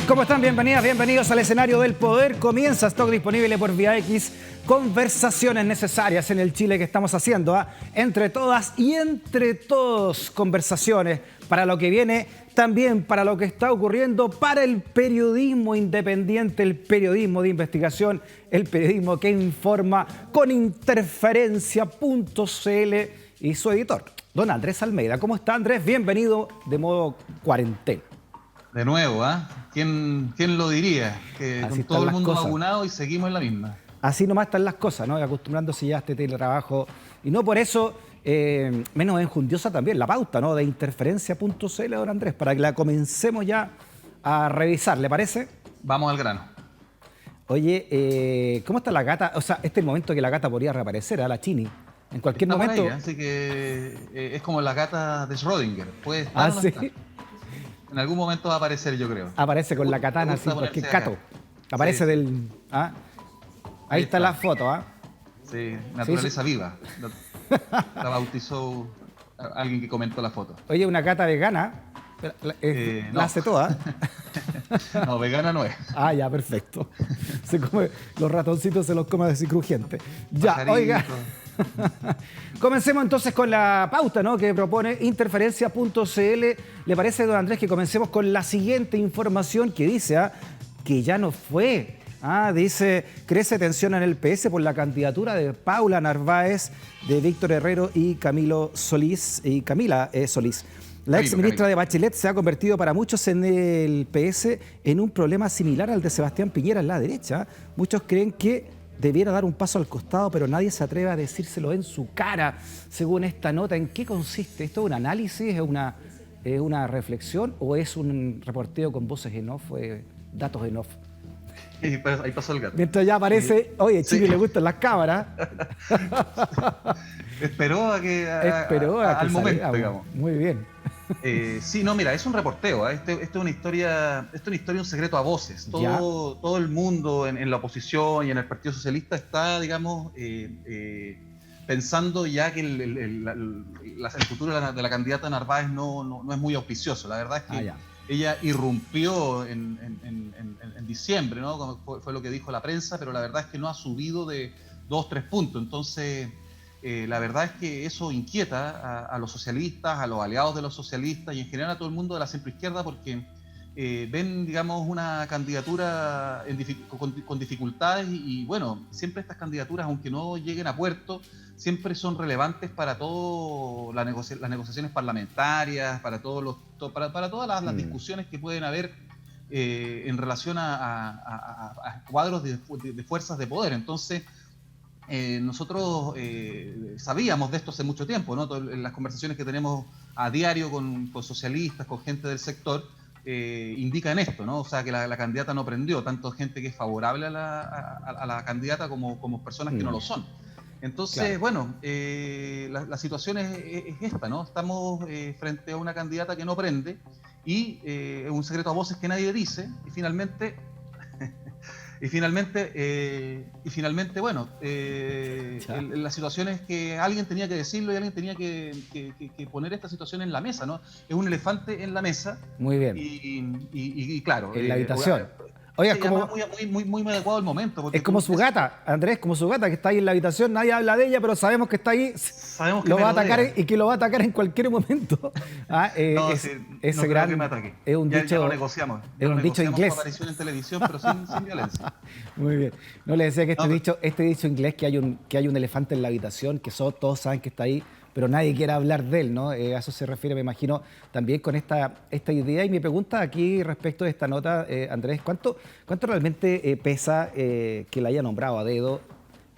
¿Cómo están? Bienvenidas, bienvenidos al escenario del poder. Comienza Stock disponible por Vía X. Conversaciones necesarias en el Chile que estamos haciendo. Entre todas y entre todos. Conversaciones para lo que viene, también para lo que está ocurriendo, para el periodismo independiente, el periodismo de investigación, el periodismo que informa con interferencia.cl y su editor, don Andrés Almeida. ¿Cómo está, Andrés? Bienvenido de modo cuarentena. De nuevo, ¿ah? ¿Quién lo diría? Que Así con todo el mundo cosas. vacunado y seguimos en la misma. Así nomás están las cosas, ¿no? Acostumbrándose ya a este teletrabajo. Y no por eso menos enjundiosa también la pauta, ¿no? De interferencia.cl, don Andrés, para que la comencemos ya a revisar, ¿le parece? Vamos al grano. Oye, ¿cómo está la gata? O sea, este es el momento que la gata podría reaparecer, la Chini. En cualquier Está por momento. ahí, así que es como la gata de Schrödinger. Puede estar o no sí. estar. En algún momento va a aparecer, yo creo. Aparece con la katana, así, cualquier cato. Aparece sí. del... ¿ah? Ahí está la foto, ¿ah? Sí, naturaleza viva. La bautizó alguien que comentó la foto. Oye, una gata vegana, No. la hace toda. No, vegana no es. Ah, ya, perfecto. Se come, los ratoncitos se los come así crujiente. Ya, Pajarito. oiga. Comencemos entonces con la pauta, ¿no? Que propone interferencia.cl. ¿Le parece, don Andrés, que comencemos con la siguiente información que dice que ya no fue? Dice, crece tensión en el PS por la candidatura de Paula Narváez, de Víctor Herrero y Camila Solís. La ex ministra de Bachelet se ha convertido para muchos en el PS en un problema similar al de Sebastián Piñera en la derecha. Muchos creen que debiera dar un paso al costado, pero nadie se atreve a decírselo en su cara. Según esta nota, ¿en qué consiste? ¿Esto es un análisis, es una reflexión o es un reporteo con voces en off, datos en off? Ahí pasó el gato. Mientras ya aparece, oye, Chile le gustan las cámaras. Esperó a que al momento, digamos. Muy bien. Sí, no, mira, es un reporteo. Esto es una historia, un secreto a voces. Todo el mundo en la oposición y en el Partido Socialista está, digamos, pensando ya que el futuro de la candidata Narváez no es muy auspicioso. La verdad es que ella irrumpió en diciembre, ¿no? Fue lo que dijo la prensa, pero la verdad es que no ha subido de 2-3 puntos. Entonces, la verdad es que eso inquieta a los socialistas, a los aliados de los socialistas y en general a todo el mundo de la centroizquierda porque ven, digamos, una candidatura con dificultades y bueno, siempre estas candidaturas, aunque no lleguen a puerto, siempre son relevantes para todas las negociaciones parlamentarias, para todas las discusiones que pueden haber en relación a cuadros de fuerzas de poder. Entonces, nosotros sabíamos de esto hace mucho tiempo, ¿no? En las conversaciones que tenemos a diario con socialistas, con gente del sector, indican esto, ¿no? O sea, que la candidata no prendió, tanto gente que es favorable a la candidata como personas que no lo son. Entonces, bueno, la situación es esta, ¿no? Estamos frente a una candidata que no prende y es un secreto a voces que nadie dice y finalmente... Y finalmente, bueno, la situación es que alguien tenía que decirlo y alguien tenía que poner esta situación en la mesa, ¿no? Es un elefante en la mesa. Muy bien. Y claro. En la habitación. Oiga, sí, como muy adecuado el momento. Porque es como su gata, Andrés, como su gata que está ahí en la habitación, nadie habla de ella, pero sabemos que está ahí, sabemos que lo va a atacar y que lo va a atacar en cualquier momento. Ese gran, es un dicho, ya lo negociamos. Es un dicho inglés. Su aparición en televisión, pero sin violencia. Muy bien. No le decía que este dicho inglés que hay un elefante en la habitación, que todos saben que está ahí, pero nadie quiere hablar de él, ¿no? A eso se refiere, me imagino, también con esta idea. Y mi pregunta aquí respecto de esta nota, Andrés, ¿cuánto realmente pesa que la haya nombrado a dedo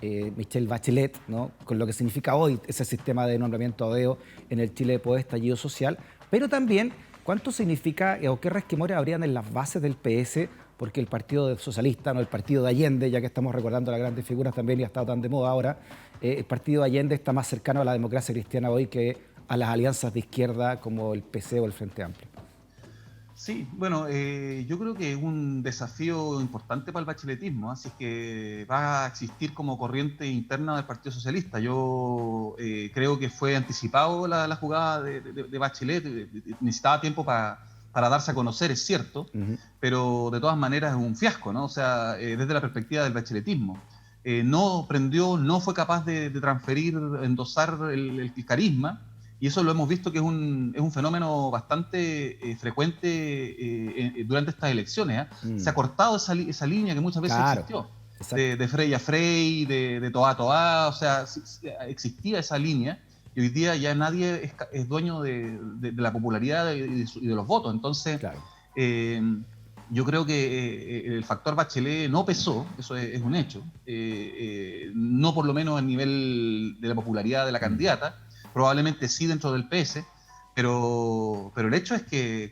Michelle Bachelet, ¿no? Con lo que significa hoy ese sistema de nombramiento a dedo en el Chile post-estallido social? Pero también, ¿cuánto significa o qué resquemores habrían en las bases del PS? Porque el Partido Socialista, ¿no? El Partido de Allende, ya que estamos recordando las grandes figuras también y ha estado tan de moda ahora, el Partido de Allende está más cercano a la democracia cristiana hoy que a las alianzas de izquierda como el PC o el Frente Amplio. Sí, bueno, yo creo que es un desafío importante para el bacheletismo, así que va a existir como corriente interna del Partido Socialista. Yo creo que fue anticipado la jugada de Bachelet, necesitaba tiempo para para darse a conocer, es cierto, pero de todas maneras es un fiasco, ¿no? O sea, desde la perspectiva del bacheletismo. No prendió, no fue capaz de transferir, endosar el carisma, y eso lo hemos visto que es un fenómeno bastante frecuente durante estas elecciones. Se ha cortado esa línea que muchas veces existió, de Frey a Frey, de Toá a Toá, o sea, existía esa línea, y hoy día ya nadie es dueño de la popularidad y de los votos. Entonces, yo creo que el factor Bachelet no pesó, eso es un hecho, no por lo menos a nivel de la popularidad de la candidata, probablemente sí dentro del PS, pero el hecho es que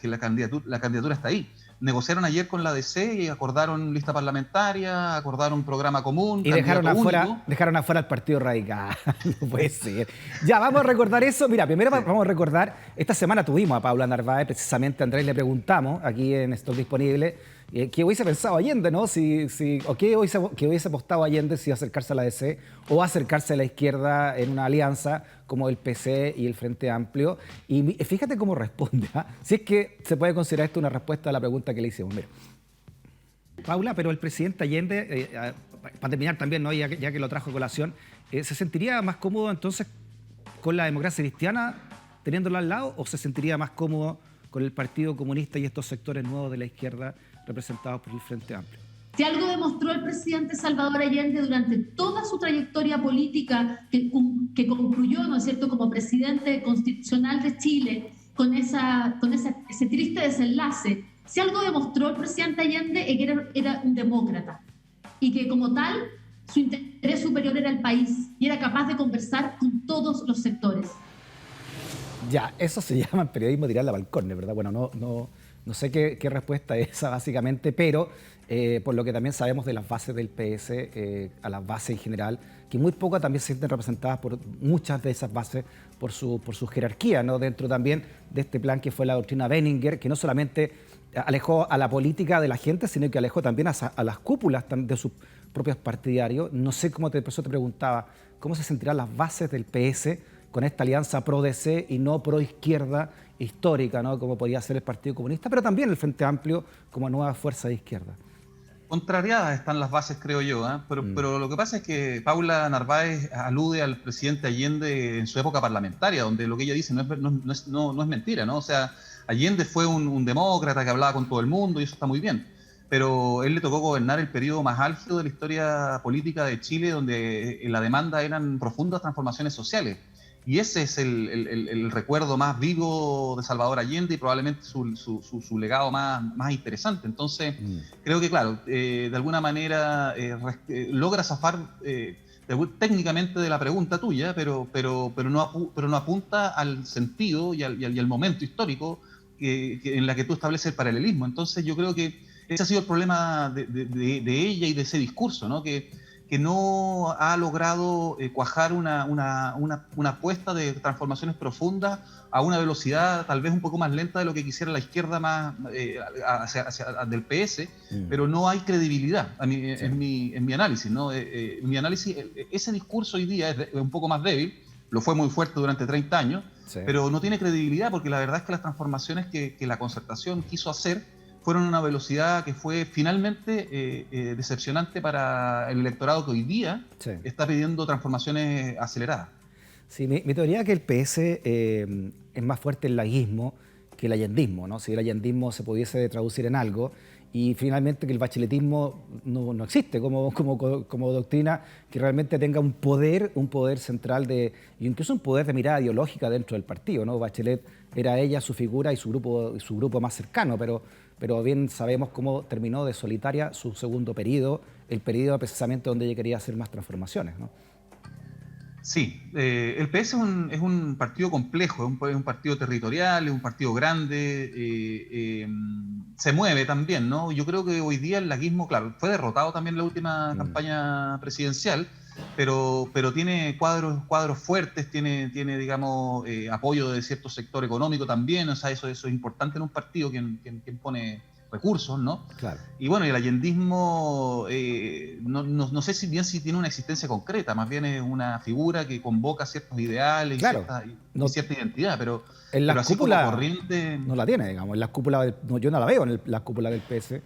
la candidatura está ahí. Negociaron ayer con la DC y acordaron lista parlamentaria, acordaron programa común. Y dejaron afuera al Partido Radical. No puede ser. Ya, vamos a recordar eso. Mira, primero vamos a recordar, esta semana tuvimos a Paula Narváez, precisamente a Andrés le preguntamos, aquí en Stock Disponible, ¿qué hubiese pensado Allende, no? O qué hubiese apostado Allende si acercarse a la DC o acercarse a la izquierda en una alianza como el PC y el Frente Amplio. Y fíjate cómo responde, ¿eh? Si es que se puede considerar esto una respuesta a la pregunta que le hicimos. Mira, Paula, pero el presidente Allende, para terminar también, ¿no? ya que lo trajo a colación, ¿se sentiría más cómodo entonces con la democracia cristiana teniéndola al lado o se sentiría más cómodo con el Partido Comunista y estos sectores nuevos de la izquierda representados por el Frente Amplio? Si algo demostró el presidente Salvador Allende durante toda su trayectoria política que concluyó, ¿no es cierto?, como presidente constitucional de Chile, con ese triste desenlace, si algo demostró el presidente Allende es que era un demócrata y que como tal su interés superior era el país y era capaz de conversar con todos los sectores. Ya, eso se llama periodismo tirar la balcón, ¿verdad? Bueno, no sé qué respuesta es esa básicamente, pero por lo que también sabemos de las bases del PS, a las bases en general, que muy pocas también se sienten representadas por muchas de esas bases por su jerarquía, ¿no? Dentro también de este plan que fue la doctrina Benninger, que no solamente alejó a la política de la gente, sino que alejó también a las cúpulas de sus propios partidarios. No sé por eso te preguntaba, ¿cómo se sentirán las bases del PS con esta alianza pro-DC y no pro-izquierda histórica, ¿no? Como podía ser el Partido Comunista, pero también el Frente Amplio como nueva fuerza de izquierda? Contrariadas están las bases, creo yo, ¿eh? Pero lo que pasa es que Paula Narváez alude al presidente Allende en su época parlamentaria, donde lo que ella dice no es mentira, ¿no? O sea, Allende fue un demócrata que hablaba con todo el mundo y eso está muy bien, pero él le tocó gobernar el periodo más álgido de la historia política de Chile, donde la demanda eran profundas transformaciones sociales. Y ese es el recuerdo más vivo de Salvador Allende y probablemente su legado más interesante. Entonces, creo que, claro, de alguna manera logra zafar técnicamente de la pregunta tuya, pero no apunta al sentido y al momento histórico en la que tú estableces el paralelismo. Entonces, yo creo que ese ha sido el problema de ella y de ese discurso, ¿no? Que no ha logrado cuajar una apuesta de transformaciones profundas a una velocidad tal vez un poco más lenta de lo que quisiera la izquierda más del PS, pero no hay credibilidad en mi análisis, ¿no? En mi análisis, ese discurso hoy día es un poco más débil, lo fue muy fuerte durante 30 años, pero no tiene credibilidad porque la verdad es que las transformaciones que la Concertación quiso hacer fueron a una velocidad que fue finalmente decepcionante para el electorado que hoy día está pidiendo transformaciones aceleradas. Sí, mi teoría es que el PS es más fuerte el laguismo que el allendismo, ¿no? Si el allendismo se pudiese traducir en algo, y finalmente que el bacheletismo no existe como doctrina que realmente tenga un poder central y incluso un poder de mirada ideológica dentro del partido, ¿no? Bachelet era ella, su figura y su grupo más cercano, pero bien sabemos cómo terminó de solitaria su segundo periodo, el periodo precisamente donde ella quería hacer más transformaciones, ¿no? Sí, el PS es un partido complejo, es un partido territorial, es un partido grande, se mueve también, ¿no? Yo creo que hoy día el laguismo, claro, fue derrotado también en la última campaña presidencial, pero tiene cuadros fuertes, tiene digamos, apoyo de cierto sector económico también, o sea, eso es importante en un partido quien pone recursos, ¿no? Claro. Y bueno, el allendismo, no sé si bien si tiene una existencia concreta, más bien es una figura que convoca ciertos ideales Claro. y cierta identidad, pero así como cúpula corriente... no la tiene, digamos. En las cúpulas yo no la veo en las cúpulas del PS.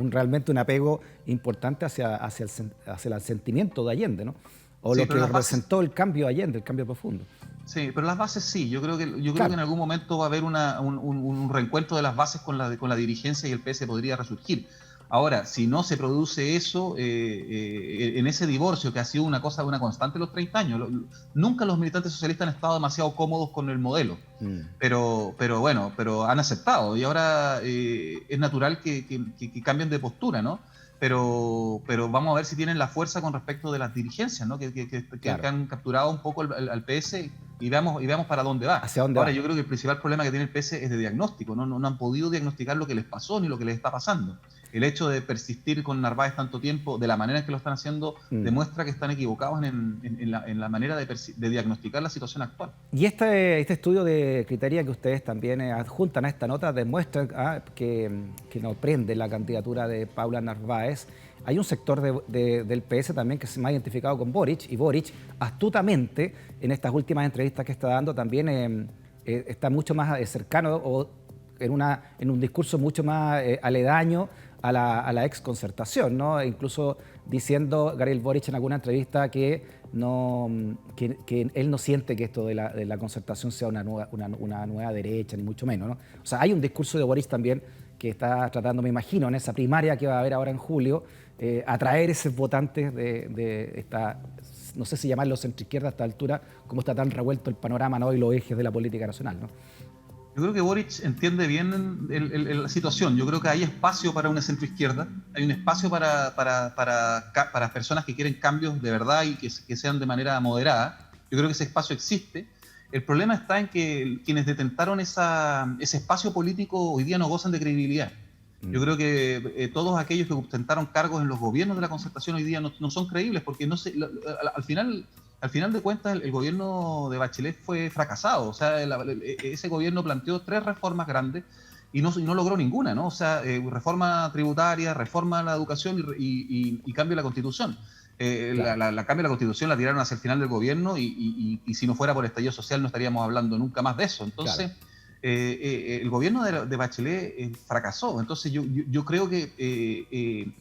Realmente un apego importante hacia el sentimiento de Allende, ¿no? O Sí, lo que representó el cambio de Allende, el cambio profundo. Sí, pero las bases sí. Yo creo que Claro. en algún momento va a haber un reencuentro de las bases con la dirigencia y el PS podría resurgir. Ahora, si no se produce eso, en ese divorcio que ha sido una constante en los 30 años, nunca los militantes socialistas han estado demasiado cómodos con el modelo, pero han aceptado y ahora es natural que cambien de postura, ¿no? Pero vamos a ver si tienen la fuerza con respecto de las dirigencias, ¿no? Claro. Que han capturado un poco al PS y veamos para dónde va. ¿Hacia dónde Ahora, va? yo creo que el principal problema que tiene el PS es de diagnóstico, ¿no? No han podido diagnosticar lo que les pasó ni lo que les está pasando. El hecho de persistir con Narváez tanto tiempo, de la manera en que lo están haciendo, demuestra que están equivocados en la manera de diagnosticar la situación actual. Y este estudio de criteria que ustedes también adjuntan a esta nota demuestra que no prende la candidatura de Paula Narváez. Hay un sector del PS también que se me ha identificado con Boric, y Boric astutamente en estas últimas entrevistas que está dando también está mucho más cercano o en un discurso mucho más aledaño a la exconcertación, ¿no? Incluso diciendo Gabriel Boric en alguna entrevista que él no siente que esto de la concertación sea una nueva derecha, ni mucho menos, ¿no? O sea, hay un discurso de Boric también que está tratando, me imagino, en esa primaria que va a haber ahora en julio, atraer esos votantes de esta, no sé si llamarlo centroizquierda a esta altura, como está tan revuelto el panorama, ¿no? Y los ejes de la política nacional, ¿no? Yo creo que Boric entiende bien la situación. Yo creo que hay espacio para una centroizquierda, hay un espacio para personas que quieren cambios de verdad y que sean de manera moderada. Yo creo que ese espacio existe. El problema está en que quienes detentaron ese espacio político hoy día no gozan de credibilidad. Yo creo que todos aquellos que ostentaron cargos en los gobiernos de la concertación hoy día no son creíbles porque al final de cuentas el gobierno de Bachelet fue fracasado. O sea, ese gobierno planteó 3 reformas grandes y no logró ninguna, ¿no? O sea, reforma tributaria, reforma a la educación y cambio de la Constitución. Claro. La cambio de la Constitución la tiraron hacia el final del gobierno y si no fuera por el estallido social no estaríamos hablando nunca más de eso. Entonces, claro. El gobierno de Bachelet fracasó. Entonces yo creo que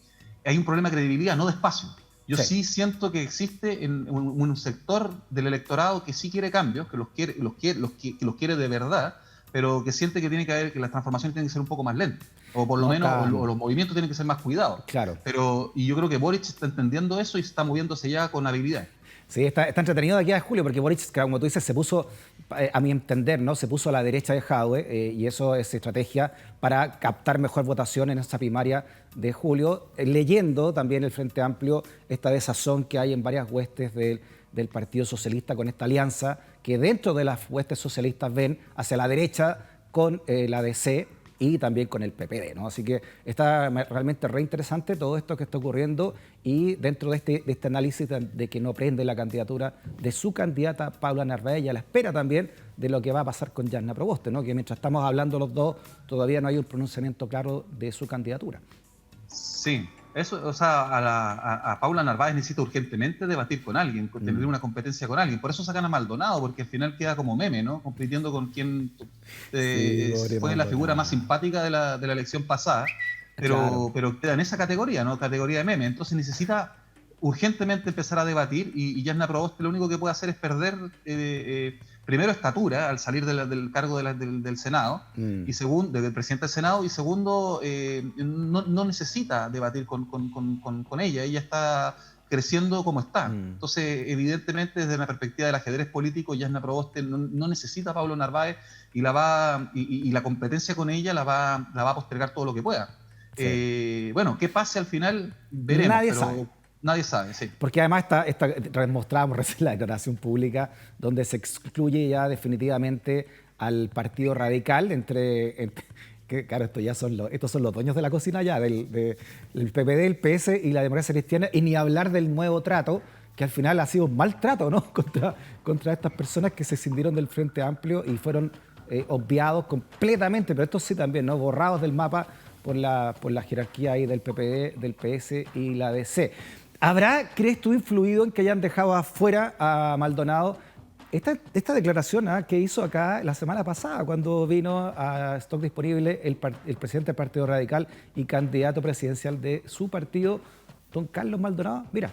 hay un problema de credibilidad, no de espacio. Yo sí siento que existe un sector del electorado que sí quiere cambios, que los quiere de verdad, pero que siente que que las transformaciones tienen que ser un poco más lentas, o por lo menos o los movimientos tienen que ser más cuidados. Claro. Y yo creo que Boric está entendiendo eso y está moviéndose ya con habilidad. Sí, está entretenido de aquí a julio, porque Boric, como tú dices, se puso, a mi entender, ¿no? Se puso a la derecha de Jadwe, y eso es estrategia para captar mejor votación en esta primaria de julio, leyendo también el Frente Amplio esta desazón que hay en varias huestes del Partido Socialista con esta alianza, que dentro de las huestes socialistas ven hacia la derecha con la DC y también con el PPD, ¿no? Así que está realmente re interesante todo esto que está ocurriendo y dentro de este análisis de que no prende la candidatura de su candidata Paula Narváez y a la espera también de lo que va a pasar con Jasna Proboste, ¿no? Que mientras estamos hablando los dos todavía no hay un pronunciamiento claro de su candidatura. Sí, eso, o sea, a Paula Narváez necesita urgentemente debatir con alguien, tener una competencia con alguien. Por eso sacan a Maldonado, porque al final queda como meme, ¿no? Compitiendo con quien fue la figura más simpática de la elección pasada, pero queda en esa categoría, ¿no? Categoría de meme. Entonces necesita urgentemente empezar a debatir y Jasna Proboste lo único que puede hacer es perder primero estatura al salir del cargo del Senado, y segundo, del presidente del Senado, y segundo, no necesita debatir con ella está creciendo como está. Entonces, evidentemente, desde la perspectiva del ajedrez político, Jasna Proboste no necesita a Pablo Narváez y la competencia con ella la va a postergar todo lo que pueda. Sí. Bueno, ¿qué pase al final? Veremos. Nadie sabe, sí. Porque además mostrábamos recién la declaración pública donde se excluye ya definitivamente al Partido Radical que, claro, estos son los dueños de la cocina ya, del PPD, el PS y la Democracia Cristiana, y ni hablar del nuevo trato, que al final ha sido un mal trato, ¿no? contra estas personas que se escindieron del Frente Amplio y fueron obviados completamente, pero estos sí también, ¿no? Borrados del mapa por la jerarquía ahí del PPD, del PS y la DC. ¿Crees tú, influido en que hayan dejado afuera a Maldonado esta declaración que hizo acá la semana pasada, cuando vino a Stock Disponible el presidente del Partido Radical y candidato presidencial de su partido, don Carlos Maldonado? Mira.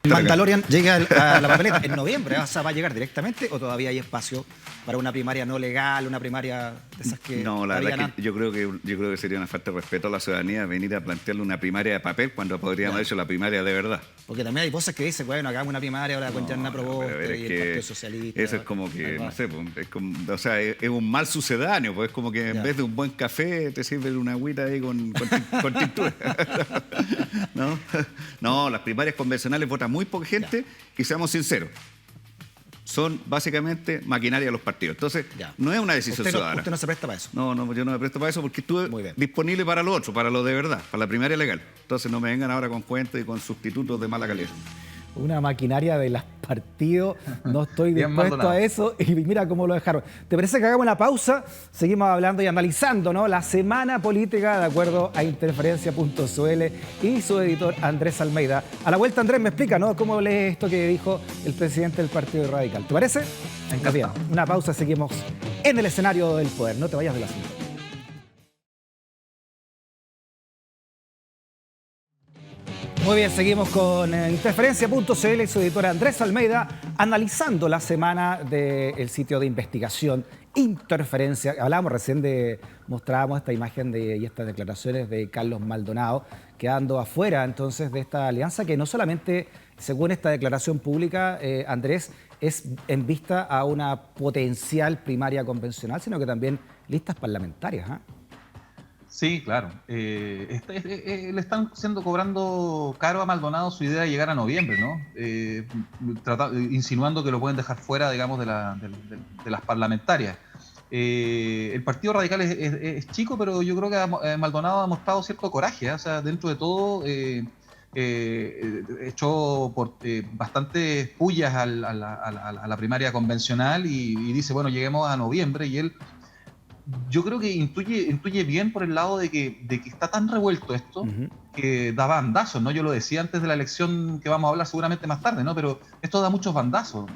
Mandalorian llega a la papeleta en noviembre. O sea, ¿va a llegar directamente o todavía hay espacio para una primaria no legal, una primaria de esas que... No, la verdad es que yo creo que sería una falta de respeto a la ciudadanía venir a plantearle una primaria de papel cuando podríamos haber hecho la primaria de verdad. Porque también hay voces que dicen, bueno, hagamos una primaria ahora con Yarna Proboste y el Partido Socialista. Eso es como que, no sé, es como, o sea, es un mal sucedáneo, pues es como que en vez de un buen café te sirven una agüita ahí con tintura. No, las primarias convencionales votan muy poca gente y seamos sinceros, son básicamente maquinaria de los partidos. Entonces, no es una decisión ciudadana. ¿Usted no se presta para eso? No, yo no me presto para eso porque estuve disponible para lo otro, para lo de verdad, para la primaria legal. Entonces no me vengan ahora con cuentos y con sustitutos de mala calidad. Una maquinaria de los partidos, no estoy dispuesto a eso, y mira cómo lo dejaron. ¿Te parece que hagamos una pausa? Seguimos hablando y analizando, ¿no?, la semana política de acuerdo a Interferencia.cl y su editor Andrés Almeida. A la vuelta, Andrés me explica, ¿no?, cómo lee esto que dijo el presidente del Partido Radical. ¿Te parece? Bien, una pausa, seguimos en el escenario del poder. No te vayas del asunto. Muy bien, seguimos con Interferencia.cl y su editora Andrés Almeida analizando la semana del sitio de investigación Interferencia. Hablábamos recién mostrábamos esta imagen y estas declaraciones de Carlos Maldonado quedando afuera entonces de esta alianza que no solamente, según esta declaración pública, Andrés, es en vista a una potencial primaria convencional, sino que también listas parlamentarias, ¿eh? Sí, claro. Le están cobrando caro a Maldonado su idea de llegar a noviembre, ¿no? Insinuando que lo pueden dejar fuera, digamos, de las parlamentarias. El Partido Radical es chico, pero yo creo que Maldonado ha mostrado cierto coraje, ¿eh? O sea, dentro de todo, echó por bastantes pullas a la primaria convencional y dice, bueno, lleguemos a noviembre, y él... Yo creo que intuye bien por el lado de que está tan revuelto esto que da bandazos, ¿no? Yo lo decía antes de la elección que vamos a hablar seguramente más tarde, ¿no? Pero esto da muchos bandazos.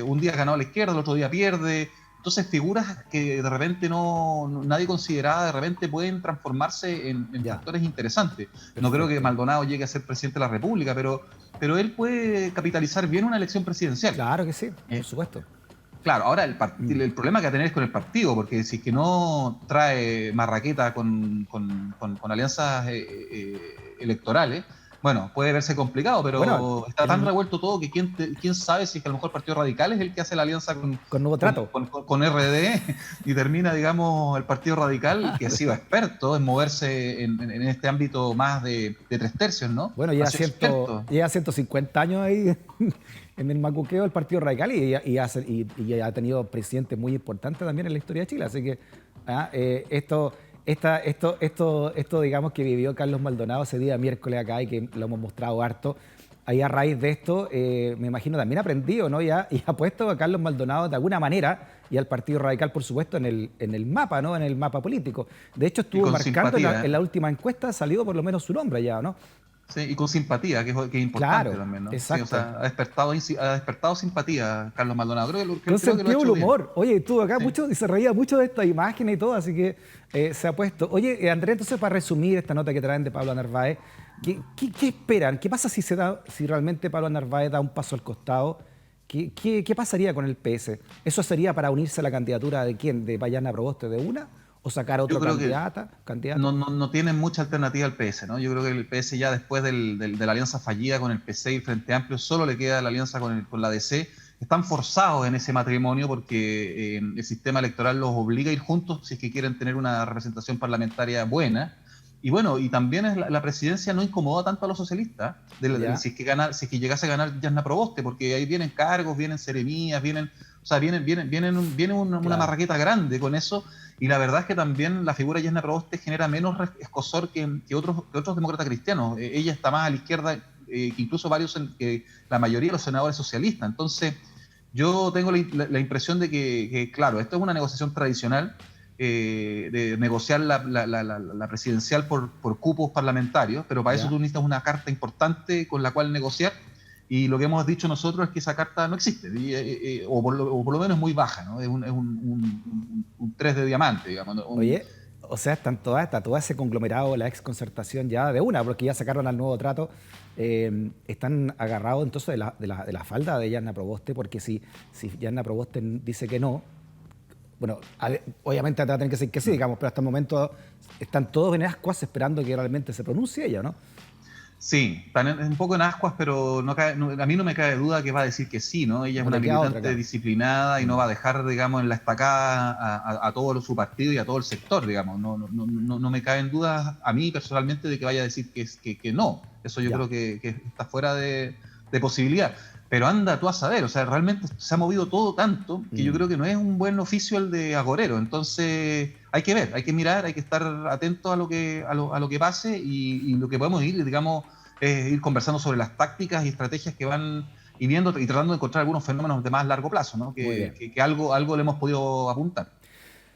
Un día ganó a la izquierda, el otro día pierde. Entonces figuras que de repente nadie consideraba, de repente pueden transformarse en factores interesantes. No creo que Maldonado llegue a ser presidente de la República, pero él puede capitalizar bien una elección presidencial. Claro que sí, por supuesto. Claro, ahora el problema que va a tener es con el partido, porque si es que no trae marraqueta con alianzas electorales, bueno, puede verse complicado, pero está tan revuelto todo que quién sabe si es que a lo mejor el Partido Radical es el que hace la alianza con Nuevo Trato, con RD, y termina, digamos, el Partido Radical, que ha sido experto en moverse en este ámbito más de 3/3, ¿no? Bueno, lleva 150 años ahí en el macuqueo del Partido Radical y ha tenido presidentes muy importantes también en la historia de Chile, así que esto digamos que vivió Carlos Maldonado ese día miércoles acá y que lo hemos mostrado harto. Ahí a raíz de esto, me imagino también aprendido, ¿no? Y ha puesto a Carlos Maldonado de alguna manera y al Partido Radical, por supuesto, en el mapa, ¿no? En el mapa político. De hecho, estuvo marcando en la última encuesta, salió por lo menos su nombre ya, ¿no? Sí, y con simpatía, que es importante también, ¿no? Exacto. Sí, o sea, ha despertado simpatía Carlos Maldonado. Con sentido del humor. Oye, estuvo acá mucho y se reía mucho de esta imagen y todo, así que se ha puesto. Oye, Andrés, entonces para resumir esta nota que traen de Pablo Narváez, ¿qué esperan? ¿Qué pasa si realmente Pablo Narváez da un paso al costado? ¿Qué pasaría con el PS? ¿Eso sería para unirse a la candidatura de quién? ¿De Yarna Proboste de una? ¿O sacar a otro candidato? No tienen mucha alternativa al PS, ¿no? Yo creo que el PS ya después de la alianza fallida con el PC y el Frente Amplio, solo le queda la alianza con la DC. Están forzados en ese matrimonio porque el sistema electoral los obliga a ir juntos si es que quieren tener una representación parlamentaria buena. Y bueno, y también la presidencia no incomoda tanto a los socialistas, si es que llegase a ganar Yarna Proboste, porque ahí vienen cargos, vienen seremías, viene una marraqueta grande con eso. Y la verdad es que también la figura de Yarna Proboste genera menos escosor que otros demócratas cristianos. Ella está más a la izquierda que incluso que la mayoría de los senadores socialistas. Entonces, yo tengo la impresión de que, claro, esto es una negociación tradicional. de negociar la presidencial por cupos parlamentarios, pero para eso tú necesitas una carta importante con la cual negociar, y lo que hemos dicho nosotros es que esa carta no existe, o por lo menos es muy baja, ¿no? Es un 3 de diamante, digamos, ¿no? Oye, o sea, está todo ese conglomerado, la exconcertación ya de una, porque ya sacaron al nuevo trato, están agarrados entonces de la falda de Yanna Proboste, porque si Yanna Proboste dice que no, bueno, obviamente va a tener que decir que sí, digamos, pero hasta el momento están todos en ascuas esperando que realmente se pronuncie ella, ¿no? Sí, están un poco en ascuas, pero a mí no me cabe duda que va a decir que sí, ¿no? Ella es una militante disciplinada y no va a dejar, digamos, en la estacada a todo su partido y a todo el sector, digamos. No me cabe en duda a mí personalmente de que vaya a decir que no. Eso yo creo que está fuera de posibilidad. Pero anda tú a saber, o sea, realmente se ha movido todo tanto que yo creo que no es un buen oficio el de agorero. Entonces hay que ver, hay que mirar, hay que estar atentos a lo que pase, y lo que podemos ir, digamos, es ir conversando sobre las tácticas y estrategias que van y viendo y tratando de encontrar algunos fenómenos de más largo plazo, ¿no? Que algo le hemos podido apuntar.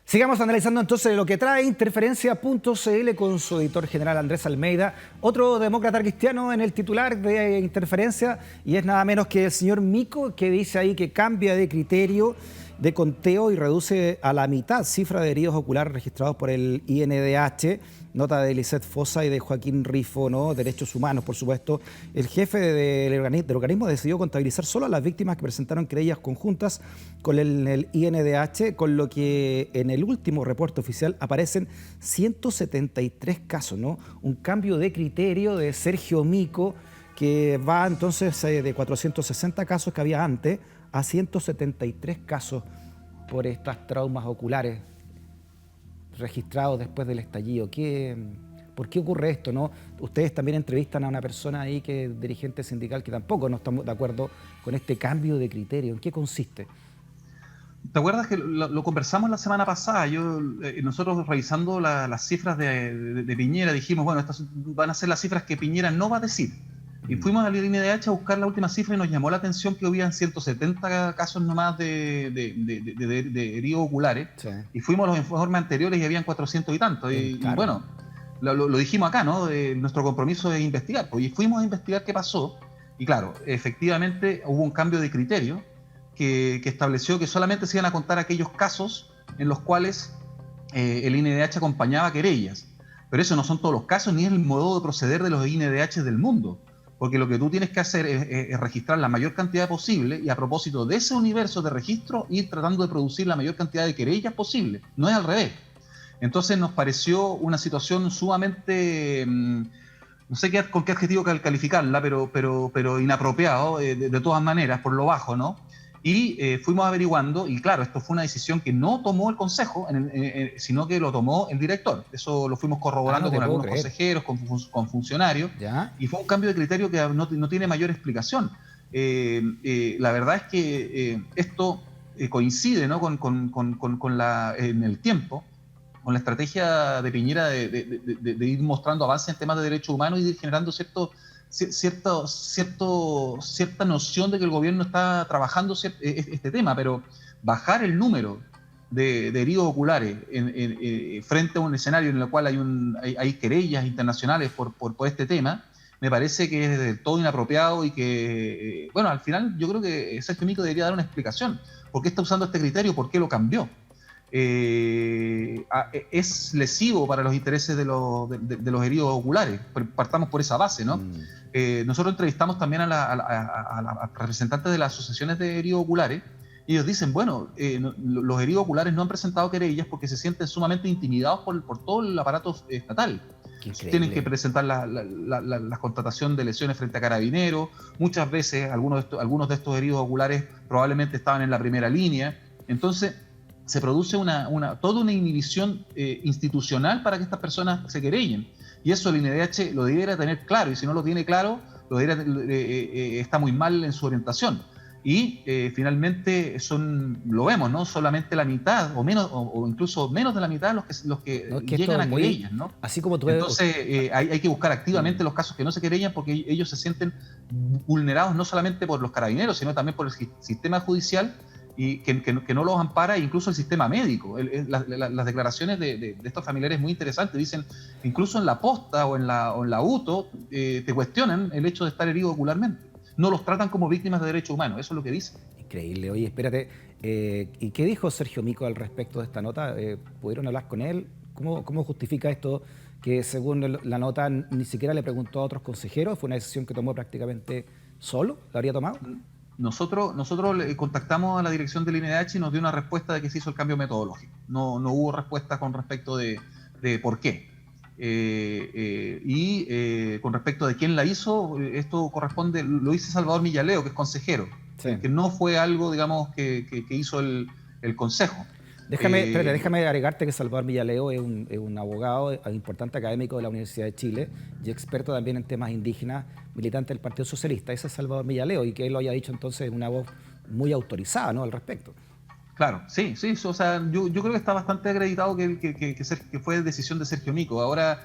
Sigamos analizando entonces lo que trae Interferencia.cl con su editor general Andrés Almeida, otro demócrata cristiano en el titular de Interferencia, y es nada menos que el señor Mico, que dice ahí que cambia de criterio de conteo y reduce a la mitad cifra de heridos oculares registrados por el INDH. Nota de Lisette Fosa y de Joaquín Rifo, ¿no? Derechos Humanos, por supuesto. El jefe del organismo decidió contabilizar solo a las víctimas que presentaron querellas conjuntas con el INDH, con lo que en el último reporte oficial aparecen 173 casos, ¿no? Un cambio de criterio de Sergio Mico, que va entonces de 460 casos que había antes a 173 casos por estas traumas oculares registrados después del estallido. ¿Por qué ocurre esto, no? Ustedes también entrevistan a una persona ahí que es dirigente sindical que tampoco no estamos de acuerdo con este cambio de criterio. ¿En qué consiste? ¿Te acuerdas que lo conversamos la semana pasada? Nosotros revisando las cifras de Piñera dijimos, bueno, estas van a ser las cifras que Piñera no va a decir. Y fuimos al INDH a buscar la última cifra y nos llamó la atención que habían 170 casos nomás de heridos oculares. Sí. Y fuimos a los informes anteriores y habían 400 y tantos. Y bueno, lo dijimos acá, ¿no? Nuestro compromiso es investigar. Y fuimos a investigar qué pasó. Y claro, efectivamente hubo un cambio de criterio que estableció que solamente se iban a contar aquellos casos en los cuales el INDH acompañaba querellas. Pero eso no son todos los casos, ni es el modo de proceder de los INDH del mundo. Porque lo que tú tienes que hacer es registrar la mayor cantidad posible, y a propósito de ese universo de registro, ir tratando de producir la mayor cantidad de querellas posible. No es al revés. Entonces nos pareció una situación sumamente, no sé con qué adjetivo calificarla, pero inapropiado, de todas maneras, por lo bajo, ¿no? Y fuimos averiguando, y claro, esto fue una decisión que no tomó el Consejo, sino que lo tomó el director. Eso lo fuimos corroborando con algunos consejeros, con funcionarios, y fue un cambio de criterio que no tiene mayor explicación. La verdad es que esto coincide, ¿no? En el tiempo, con la estrategia de Piñera de ir mostrando avances en temas de derechos humanos y de ir generando cierta noción de que el gobierno está trabajando este tema, pero bajar el número de heridos oculares frente a un escenario en el cual hay querellas internacionales por este tema, me parece que es del todo inapropiado, y que, bueno, al final yo creo que Sergio Mico debería dar una explicación. ¿Por qué está usando este criterio? ¿Por qué lo cambió? Es lesivo para los intereses de los heridos oculares. Partamos por esa base, ¿no? Nosotros entrevistamos también a representantes de las asociaciones de heridos oculares, y ellos dicen, bueno, los heridos oculares no han presentado querellas porque se sienten sumamente intimidados por todo el aparato estatal. Tienen que presentar la constatación de lesiones frente a carabineros. Muchas veces algunos de estos heridos oculares probablemente estaban en la primera línea. Entonces se produce toda una inhibición institucional para que estas personas se querellen. Y eso el INDH lo debería tener claro, y si no lo tiene claro, está muy mal en su orientación. Y finalmente lo vemos, ¿no? Solamente la mitad o menos, o incluso menos de la mitad los que llegan a querellas, ¿no? Así como tú Entonces hay que buscar activamente los casos que no se querellan, porque ellos se sienten vulnerados no solamente por los carabineros, sino también por el sistema judicial, y que no los ampara incluso el sistema médico. Las declaraciones de estos familiares muy interesantes, dicen, incluso en la posta o en la UTO te cuestionan el hecho de estar herido ocularmente. No los tratan como víctimas de derechos humanos, eso es lo que dicen. Increíble. Oye, espérate, ¿y qué dijo Sergio Mico al respecto de esta nota? ¿Pudieron hablar con él? ¿Cómo justifica esto que según la nota ni siquiera le preguntó a otros consejeros? ¿Fue una decisión que tomó prácticamente solo? ¿La habría tomado? Nosotros contactamos a la dirección del INDH y nos dio una respuesta de que se hizo el cambio metodológico. No hubo respuesta con respecto de por qué. Con respecto de quién la hizo, esto corresponde, lo dice Salvador Millaleo, que es consejero, sí, que no fue algo, digamos, que hizo el Consejo. Déjame agregarte que Salvador Millaleo es un abogado importante académico de la Universidad de Chile y experto también en temas indígenas, militante del Partido Socialista. Ese es Salvador Millaleo, y que él lo haya dicho entonces es una voz muy autorizada, ¿no?, al respecto. Claro, sí, o sea, yo creo que está bastante acreditado que fue decisión de Sergio Mico. Ahora,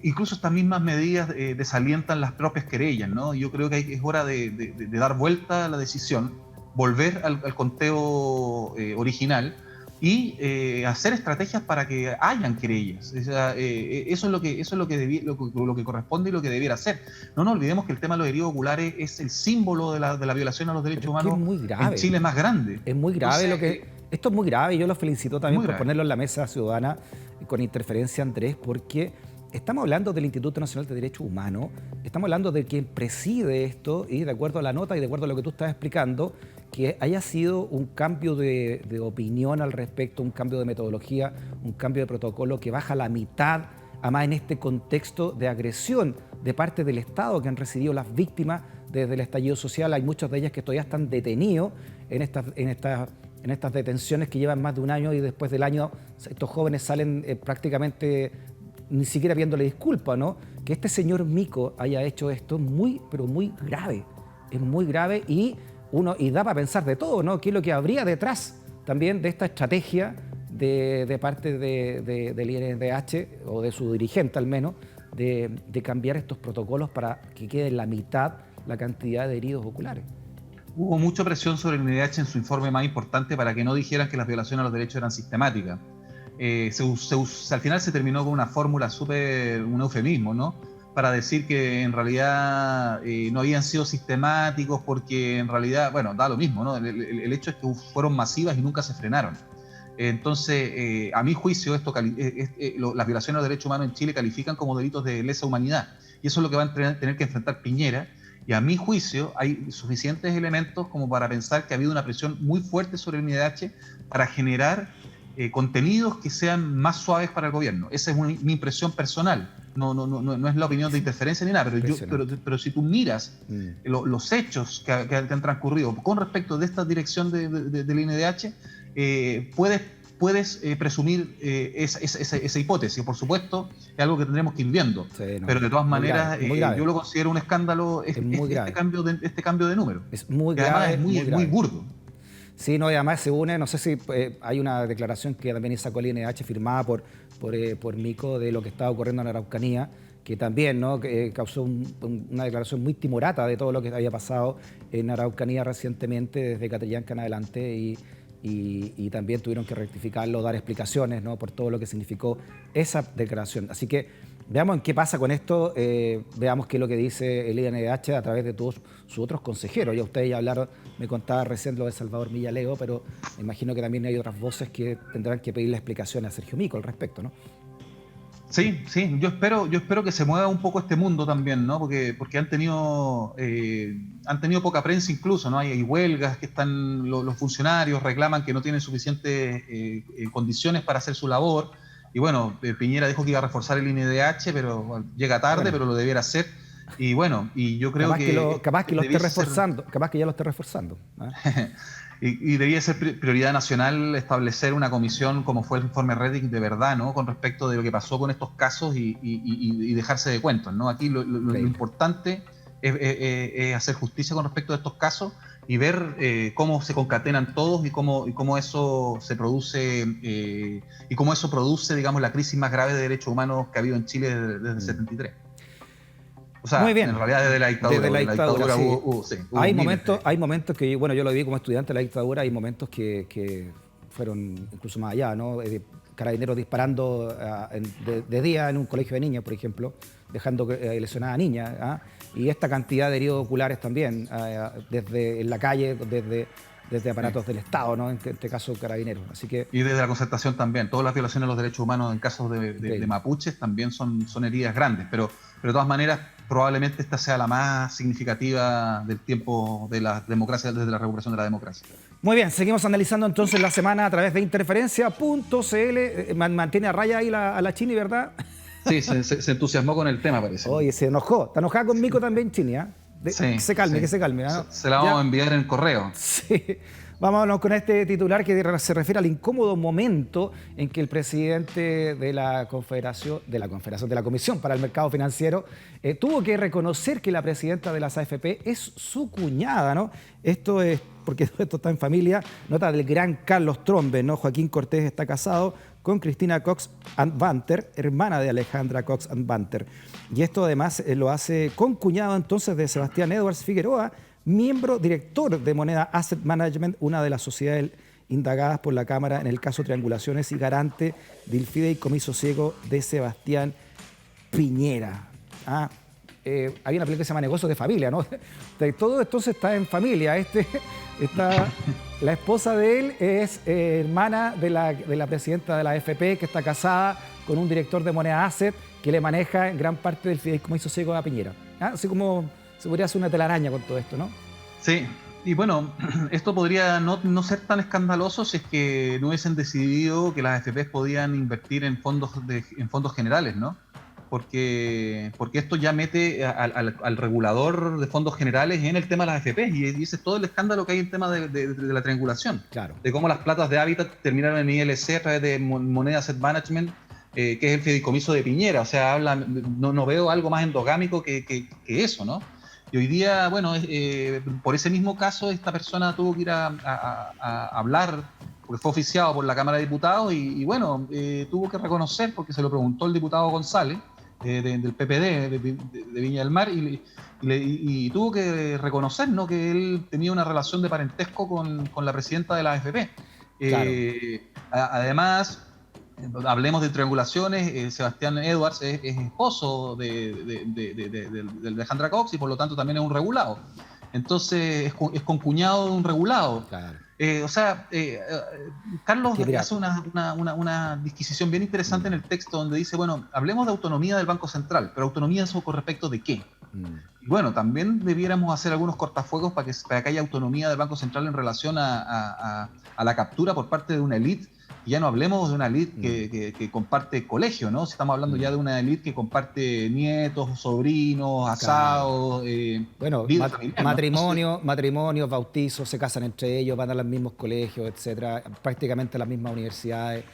incluso estas mismas medidas desalientan las propias querellas, ¿no? Yo creo que es hora de dar vuelta a la decisión, volver al conteo original y hacer estrategias para que hayan querellas. O sea, eso es lo que corresponde y lo que debiera hacer. No nos olvidemos que el tema de los heridos oculares es el símbolo de la violación a los derechos humanos en Chile más grande. Es muy grave. Esto es muy grave, y yo los felicito también por ponerlo en la mesa ciudadana con Interferencia, Andrés, porque estamos hablando del Instituto Nacional de Derechos Humanos, estamos hablando de quien preside esto, y de acuerdo a la nota y de acuerdo a lo que tú estás explicando, que haya sido un cambio de opinión al respecto, un cambio de metodología, un cambio de protocolo que baja la mitad, además en este contexto de agresión de parte del Estado que han recibido las víctimas desde el estallido social. Hay muchas de ellas que todavía están detenidos en estas detenciones que llevan más de un año, y después del año estos jóvenes salen prácticamente ni siquiera pidiéndole disculpas, ¿no? Que este señor Mico haya hecho esto es muy, pero muy grave. Es muy grave y da para pensar de todo, ¿no? ¿Qué es lo que habría detrás también de esta estrategia de parte del INDH, o de su dirigente al menos, de cambiar estos protocolos para que quede en la mitad la cantidad de heridos oculares? Hubo mucha presión sobre el INDH en su informe más importante para que no dijeran que las violaciones a los derechos eran sistemáticas. Al final se terminó con una fórmula un eufemismo, ¿no?, para decir que en realidad no habían sido sistemáticos, porque en realidad, bueno, da lo mismo, ¿no? El hecho es que fueron masivas y nunca se frenaron. Entonces, a mi juicio, las violaciones a los derechos humanos en Chile califican como delitos de lesa humanidad, y eso es lo que va a tener que enfrentar Piñera. Y a mi juicio hay suficientes elementos como para pensar que ha habido una presión muy fuerte sobre el INDH para generar contenidos que sean más suaves para el gobierno. Esa es mi impresión personal. No es la opinión de Interferencia ni nada, pero si tú miras los hechos que han transcurrido con respecto de esta dirección del INDH, puedes presumir esa hipótesis. Por supuesto, es algo que tendremos que ir viendo. Sí, no, pero de todas maneras, yo lo considero un escándalo este cambio de número. Es muy grave. Además es muy burdo. Sí, no, y además se une, no sé si hay una declaración que también sacó el INDH firmada por Mico de lo que estaba ocurriendo en Araucanía, que también, ¿no?, causó una declaración muy timorata de todo lo que había pasado en Araucanía recientemente, desde Catrillanca en adelante, y también tuvieron que rectificarlo, dar explicaciones, ¿no?, por todo lo que significó esa declaración. Así que veamos en qué pasa con esto, veamos qué es lo que dice el INDH a través de todos sus otros consejeros. Ya ustedes ya hablaron, me contaba recién lo de Salvador Millaleo, pero me imagino que también hay otras voces que tendrán que pedirle explicaciones a Sergio Mico al respecto, ¿no? Sí, yo espero que se mueva un poco este mundo también, ¿no? Porque han tenido poca prensa incluso, ¿no? Hay huelgas que están, los funcionarios reclaman que no tienen suficientes condiciones para hacer su labor. Y bueno, Piñera dijo que iba a reforzar el INDH, pero llega tarde, pero lo debiera hacer. Y bueno, y yo creo capaz que lo esté reforzando, capaz que ya lo esté reforzando. ¿Eh? y debía ser prioridad nacional establecer una comisión, como fue el informe Reddick, de verdad, ¿no?, con respecto de lo que pasó con estos casos y dejarse de cuentos, ¿no? Aquí lo importante es hacer justicia con respecto a estos casos y ver cómo se concatenan todos y cómo eso se produce y cómo eso produce, digamos, la crisis más grave de derechos humanos que ha habido en Chile desde el 73. O sea, muy bien. En realidad desde la dictadura. Desde la dictadura, sí. Hubo Hay momentos que, bueno, yo lo vi como estudiante de la dictadura, hay momentos que fueron incluso más allá, ¿no? Carabineros disparando de día en un colegio de niños, por ejemplo, dejando lesionadas a niñas, ¿ah? Y esta cantidad de heridos oculares también, desde en la calle, desde aparatos del Estado, ¿no? En este caso, Carabineros. Así que, y desde la concertación también. Todas las violaciones de los derechos humanos en casos de mapuches también son heridas grandes, pero de todas maneras probablemente esta sea la más significativa del tiempo de la democracia, desde la recuperación de la democracia. muy bien, seguimos analizando entonces la semana a través de interferencia.cl. Mantiene a raya ahí a la Chini, ¿verdad? Sí, se entusiasmó con el tema, parece. Oye, se enojó. Está enojada conmigo también, Chini, ¿eh? Sí, que se calme, sí. que se calme. ¿No? Se la vamos a enviar en correo. Sí. Vámonos con este titular que se refiere al incómodo momento en que el presidente de la Comisión para el Mercado Financiero tuvo que reconocer que la presidenta de las AFP es su cuñada, ¿no? Esto es porque todo esto está en familia. Nota del gran Carlos Trombe, ¿no? Joaquín Cortés está casado con Cristina Cox and Banter, hermana de Alejandra Cox and Banter. Y esto además lo hace con cuñado entonces de Sebastián Edwards Figueroa, miembro director de Moneda Asset Management, una de las sociedades indagadas por la Cámara en el caso Triangulaciones y garante del fideicomiso ciego de Sebastián Piñera. Hay una película que se llama Negocios de Familia, ¿no? Todo entonces está en familia. La esposa de él es hermana de la presidenta de la AFP, que está casada con un director de Moneda Asset que le maneja en gran parte del fideicomiso ciego a Piñera. Así como se podría hacer una telaraña con todo esto, ¿no? Sí, y bueno, esto podría no ser tan escandaloso si es que no hubiesen decidido que las AFPs podían invertir en fondos generales, ¿no? Porque esto ya mete al regulador de fondos generales en el tema de las AFPs, y ese es todo el escándalo que hay en el tema de la triangulación. Claro. De cómo las platas de Hábitat terminaron en ILC a través de Moneda Asset Management, que es el fideicomiso de Piñera. O sea, no veo algo más endogámico que eso, ¿no? Y hoy día, bueno, por ese mismo caso, esta persona tuvo que ir a hablar, porque fue oficiado por la Cámara de Diputados, y bueno, tuvo que reconocer, porque se lo preguntó el diputado González, del PPD de Viña del Mar, y tuvo que reconocer, ¿no?, que él tenía una relación de parentesco con la presidenta de la AFP. Claro. Además, hablemos de triangulaciones, Sebastián Edwards es esposo de Alejandra Cox, y por lo tanto también es un regulado. Entonces es concuñado de un regulado. Claro. Carlos hace una disquisición bien interesante en el texto, donde dice, bueno, hablemos de autonomía del Banco Central, pero autonomía con respecto de qué. Y bueno, también debiéramos hacer algunos cortafuegos para que haya autonomía del Banco Central en relación a la captura por parte de una élite. Y ya no hablemos de una élite que comparte colegio, ¿no? Si estamos hablando ya de una élite que comparte nietos, sobrinos, asados, bueno, matrimonios, bautizos, se casan entre ellos, van a los mismos colegios, etcétera, prácticamente a las mismas universidades.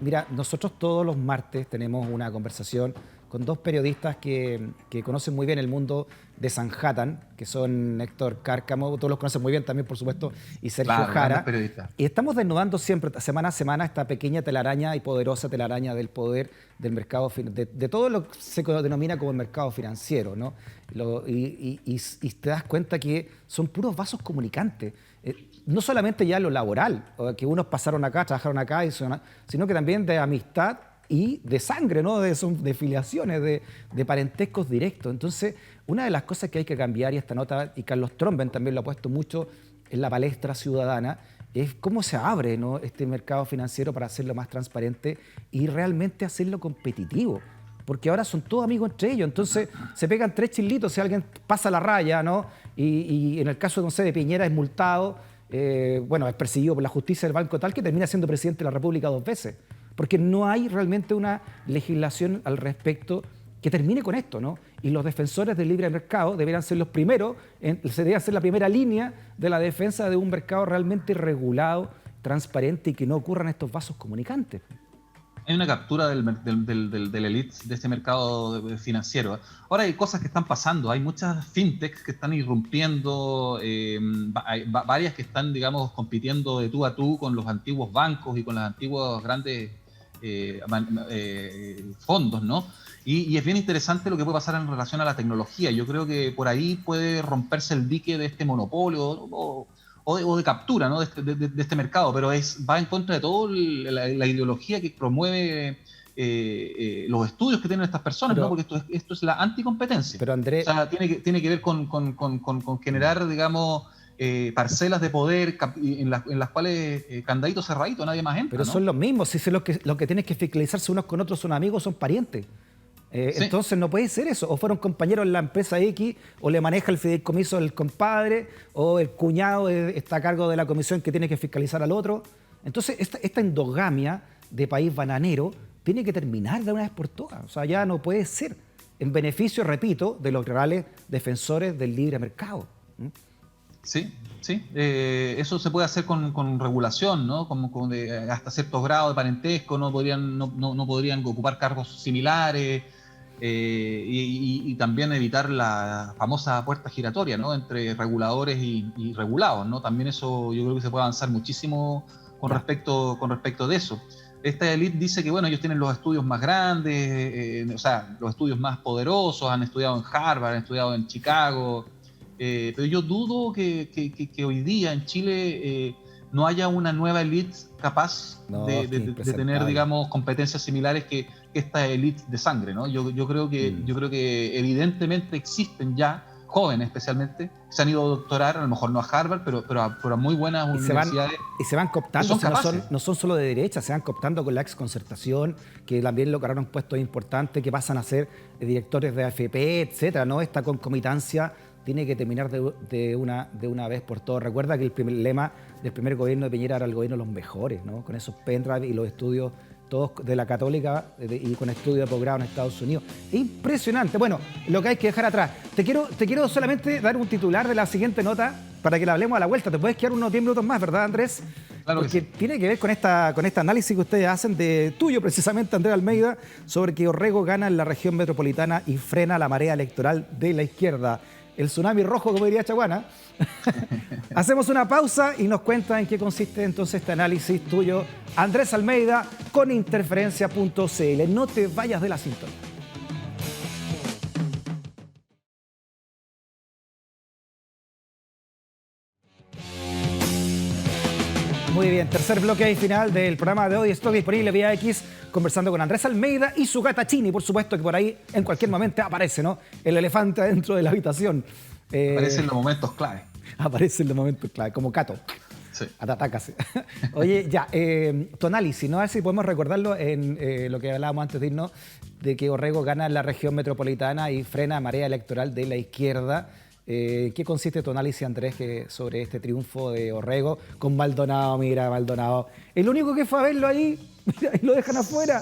Mira, nosotros todos los martes tenemos una conversación con dos periodistas que conocen muy bien el mundo de Sanhattan, que son Héctor Cárcamo, todos los conocen muy bien también, por supuesto, y Sergio Jara. Y estamos desnudando siempre, semana a semana, esta pequeña telaraña y poderosa telaraña del poder del mercado, de todo lo que se denomina como el mercado financiero, ¿no? Y te das cuenta que son puros vasos comunicantes. No solamente ya lo laboral, que unos pasaron acá, trabajaron acá, sino que también de amistad y de sangre, ¿no? De filiaciones, de parentescos directos. Entonces, una de las cosas que hay que cambiar, y esta nota, y Carlos Tromben también lo ha puesto mucho en la palestra ciudadana, es cómo se abre, ¿no?, este mercado financiero para hacerlo más transparente y realmente hacerlo competitivo. Porque ahora son todos amigos entre ellos, entonces se pegan tres chilitos si alguien pasa la raya, ¿no? Y en el caso, no sé, de Piñera es multado, bueno, es perseguido por la justicia del banco tal que termina siendo presidente de la República 2 veces. Porque no hay realmente una legislación al respecto que termine con esto, ¿no? Y los defensores del libre mercado deberían ser los primeros, se debería ser la primera línea de la defensa de un mercado realmente regulado, transparente y que no ocurran estos vasos comunicantes. Hay una captura del elite de este mercado financiero. Ahora hay cosas que están pasando, hay muchas fintechs que están irrumpiendo, hay varias que están, digamos, compitiendo de tú a tú con los antiguos bancos y con las antiguas grandes fondos, ¿no? Y es bien interesante lo que puede pasar en relación a la tecnología. Yo creo que por ahí puede romperse el dique de este monopolio o de captura, ¿no? de este mercado, pero va en contra de toda la ideología que promueve los estudios que tienen estas personas, pero, ¿no? Porque esto es la anticompetencia. Pero Andrés, o sea, tiene que ver con generar, digamos, parcelas de poder en las cuales candadito cerradito, nadie más entra. Pero ¿no? son los mismos, si los que tienen que fiscalizarse unos con otros son amigos, son parientes. Sí. Entonces no puede ser eso. O fueron compañeros en la empresa X, o le maneja el fideicomiso del compadre, o el cuñado está a cargo de la comisión que tiene que fiscalizar al otro. Entonces esta endogamia de país bananero tiene que terminar de una vez por todas. O sea, ya no puede ser en beneficio, repito, de los reales defensores del libre mercado. Sí, sí. Eso se puede hacer con regulación, ¿no? Hasta ciertos grados de parentesco, no podrían ocupar cargos similares. Y también evitar la famosa puerta giratoria, ¿no? Entre reguladores y regulados, ¿no? También eso yo creo que se puede avanzar muchísimo con respecto de eso. Esta élite dice que, bueno, ellos tienen los estudios más grandes, o sea, los estudios más poderosos, han estudiado en Harvard, han estudiado en Chicago, pero yo dudo que hoy día en Chile no haya una nueva élite capaz de tener, digamos, competencias similares que esta élite de sangre, ¿no? Yo creo que evidentemente existen ya jóvenes, especialmente, que se han ido a doctorar, a lo mejor no a Harvard, pero a muy buenas universidades. Y se van cooptando, no son solo de derecha, se van cooptando con la exconcertación, que también lograron puestos importantes, que pasan a ser directores de AFP, etcétera, ¿no? Esta concomitancia tiene que terminar de una vez por todas. Recuerda que el lema del primer gobierno de Piñera era el gobierno de los mejores, ¿no? Con esos pendrive y los estudios todos de la Católica y con estudios de posgrado en Estados Unidos. Impresionante. Bueno, lo que hay que dejar atrás. Te quiero solamente dar un titular de la siguiente nota para que la hablemos a la vuelta. Te puedes quedar unos 10 minutos más, ¿verdad, Andrés? Claro. Porque tiene que ver con este análisis que ustedes hacen de tuyo, precisamente, Andrés Almeida, sobre que Orrego gana en la región metropolitana y frena la marea electoral de la izquierda. El tsunami rojo, como diría Chaguana. Hacemos una pausa y nos cuenta en qué consiste entonces este análisis tuyo, Andrés Almeida, con Interferencia.cl. No te vayas de la sintonía. Muy bien, tercer bloque y final del programa de hoy. Estoy disponible vía X, conversando con Andrés Almeida y su gata Chini, por supuesto, que por ahí en cualquier momento aparece, ¿no? El elefante adentro de la habitación. Aparece en los momentos clave. Aparece en los momentos clave, como Cato. Sí. Atácase. Oye, ya, tu análisis, ¿no? A ver si podemos recordarlo en lo que hablábamos antes de irnos, de que Orrego gana en la región metropolitana y frena marea electoral de la izquierda. ¿Qué consiste tu análisis, Andrés, sobre este triunfo de Orrego con Maldonado? Mira, Maldonado. El único que fue a verlo ahí, mira, y lo dejan afuera.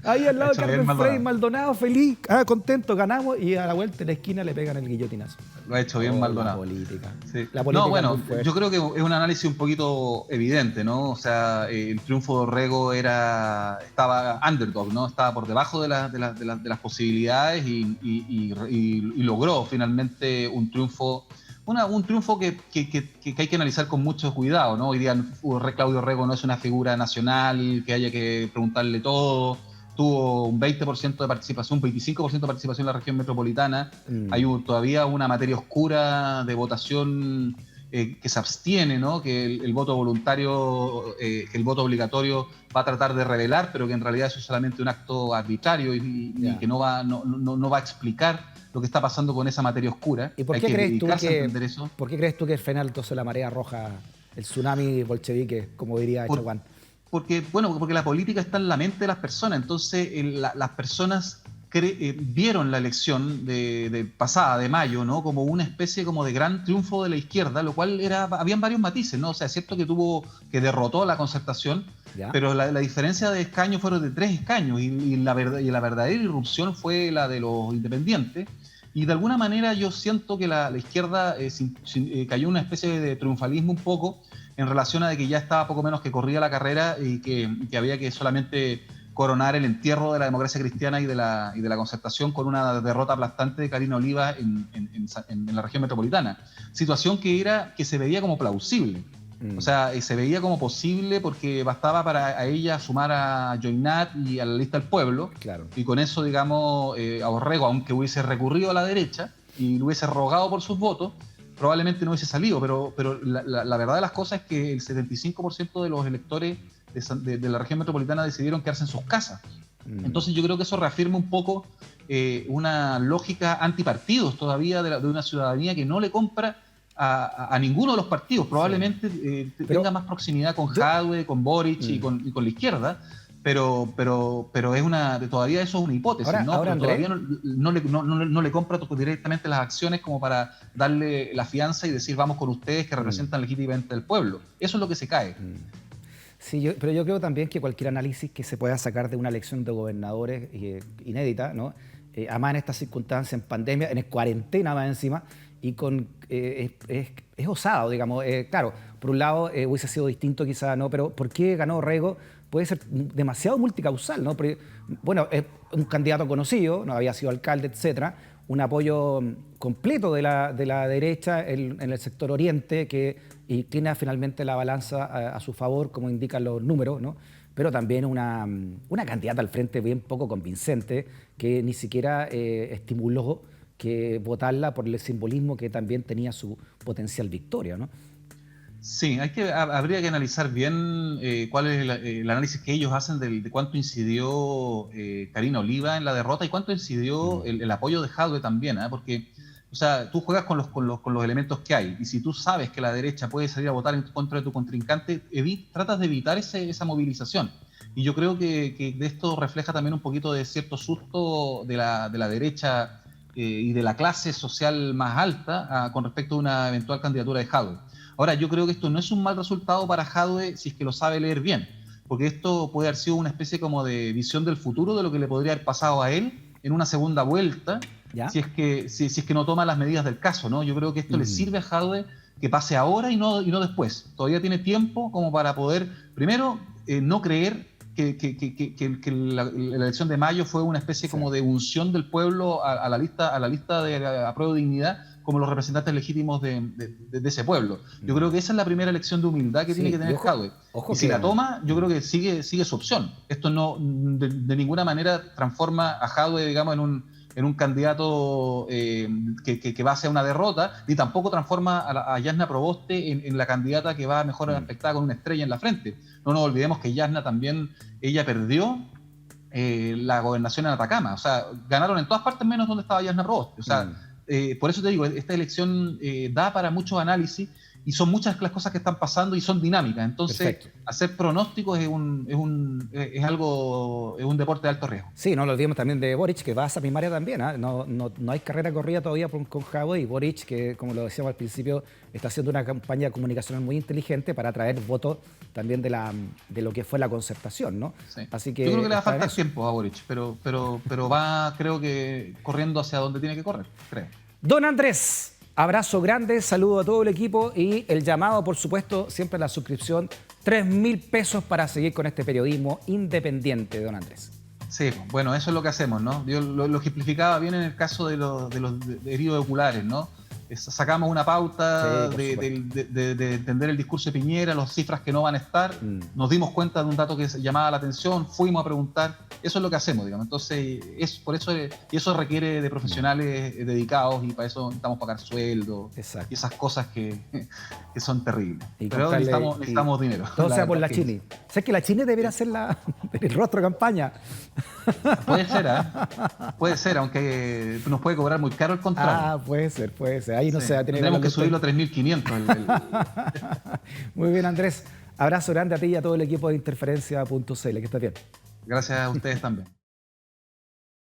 Ahí al lado de Carmen Frey, Maldonado feliz, contento, ganamos, y a la vuelta en la esquina le pegan el guillotinazo. Lo ha hecho bien Maldonado. La política. Sí. La política. No, bueno, yo creo que es un análisis un poquito evidente, ¿no? O sea, el triunfo de Orrego estaba underdog, ¿no? Estaba por debajo de las posibilidades y logró finalmente un triunfo. Un triunfo que hay que analizar con mucho cuidado, ¿no? Hoy día Claudio Orrego no es una figura nacional que haya que preguntarle todo. Tuvo un 20% de participación, un 25% de participación en la región metropolitana. Hay todavía una materia oscura de votación que se abstiene, ¿no? Que el voto voluntario, que el voto obligatorio va a tratar de revelar, pero que en realidad eso es solamente un acto arbitrario y que no va a explicar lo que está pasando con esa materia oscura. ¿Y por qué crees tú que frena entonces la marea roja, el tsunami bolchevique, como diría Chaguán? Porque la política está en la mente de las personas. Entonces las personas vieron la elección de pasada, de mayo, ¿no? Como una especie como de gran triunfo de la izquierda, lo cual habían varios matices, ¿no? O sea, es cierto que derrotó a la Concertación, pero la diferencia de escaños fueron de 3 escaños y la verdadera irrupción fue la de los independientes. Y de alguna manera yo siento que la izquierda cayó en una especie de triunfalismo un poco en relación a de que ya estaba poco menos que corrida la carrera y que había que solamente coronar el entierro de la democracia cristiana y de la Concertación con una derrota aplastante de Karina Oliva en la región metropolitana. Situación que se veía como plausible. O sea, se veía como posible porque bastaba para a ella sumar a Joinat y a la lista del pueblo. Claro. Y con eso, digamos, a Orrego, aunque hubiese recurrido a la derecha y le hubiese rogado por sus votos, probablemente no hubiese salido. Pero la verdad de las cosas es que el 75% de los electores de la región metropolitana decidieron quedarse en sus casas. Entonces yo creo que eso reafirma un poco una lógica antipartidos todavía de una ciudadanía que no le compra a ninguno de los partidos. Probablemente tenga más proximidad con Jadwe, con Boric y con la izquierda, pero es todavía eso es una hipótesis. Ahora, todavía no le compra directamente las acciones como para darle la fianza y decir vamos con ustedes que representan legítimamente al pueblo. Eso es lo que se cae. Sí, pero yo creo también que cualquier análisis que se pueda sacar de una elección de gobernadores inédita, ¿no? Además en estas circunstancias, en pandemia, en cuarentena más encima, y es osado, digamos. Claro, por un lado hubiese sido distinto quizá, ¿no? Pero ¿por qué ganó Orrego? Puede ser demasiado multicausal, ¿no? Porque, bueno, es un candidato conocido, no había sido alcalde, etcétera, un apoyo completo de la derecha en el sector oriente que inclina finalmente la balanza a su favor, como indican los números, ¿no? Pero también una candidata al frente bien poco convincente que ni siquiera estimuló que votarla por el simbolismo que también tenía su potencial victoria, ¿no? Sí, habría que analizar bien cuál es el análisis que ellos hacen de cuánto incidió Karina Oliva en la derrota y cuánto incidió el apoyo de Jadwe también, ¿eh? Porque, o sea, tú juegas con los elementos que hay, y si tú sabes que la derecha puede salir a votar en contra de tu contrincante, tratas de evitar esa movilización. Y yo creo que de esto refleja también un poquito de cierto susto de la derecha y de la clase social más alta con respecto a una eventual candidatura de Jadwe. Ahora, yo creo que esto no es un mal resultado para Jadwe si es que lo sabe leer bien, porque esto puede haber sido una especie como de visión del futuro de lo que le podría haber pasado a él en una segunda vuelta, si es que no toma las medidas del caso, ¿no? Yo creo que esto le sirve a Jadwe que pase ahora y no después. Todavía tiene tiempo como para poder, primero, no creer que la elección de mayo fue una especie como de unción del pueblo a la lista de apruebo de dignidad como los representantes legítimos de ese pueblo. Yo creo que esa es la primera elección de humildad que tiene que tener Jadwe. Y si la toma, yo creo que sigue su opción. Esto no de ninguna manera transforma a Jadwe, digamos, en un candidato que va hacia una derrota, ni tampoco transforma a Yasna Proboste en la candidata que va mejor aspectada con una estrella en la frente. No nos olvidemos que Yasna también, ella perdió la gobernación en Atacama. O sea, ganaron en todas partes menos donde estaba Yasna Proboste. O sea, por eso te digo, esta elección da para mucho análisis y son muchas las cosas que están pasando y son dinámicas. Entonces, perfecto, hacer pronósticos es un deporte de alto riesgo. Sí, no lo olvidemos también de Boric, que va a esa primaria también. No hay carrera corrida todavía con Jadwe, y Boric, que como lo decíamos al principio, está haciendo una campaña comunicacional muy inteligente para atraer votos también de lo que fue la concertación, ¿no? Sí. Así que yo creo que le va a faltar tiempo a Boric, pero va, creo que corriendo hacia donde tiene que correr, creo. Don Andrés, abrazo grande, saludo a todo el equipo y el llamado, por supuesto, siempre a la suscripción, 3.000 pesos para seguir con este periodismo independiente, don Andrés. Sí, bueno, eso es lo que hacemos, ¿no? Yo lo ejemplificaba bien en el caso de los heridos oculares, ¿no? Sacamos una pauta de entender el discurso de Piñera, las cifras que no van a estar, nos dimos cuenta de un dato que llamaba la atención, fuimos a preguntar, eso es lo que hacemos, digamos. Entonces, y eso requiere de profesionales dedicados, y para eso necesitamos pagar sueldos y esas cosas que son terribles. Pero necesitamos dinero. Todo sea por la Chini. ¿Sabes que la Chini debería ser el rostro de campaña? Puede ser, aunque nos puede cobrar muy caro el contrato. Puede ser. Ahí no sé. Tenemos que subirlo a 3.500. Muy bien, Andrés. Abrazo grande a ti y a todo el equipo de Interferencia.cl. Que estés bien. Gracias a ustedes también.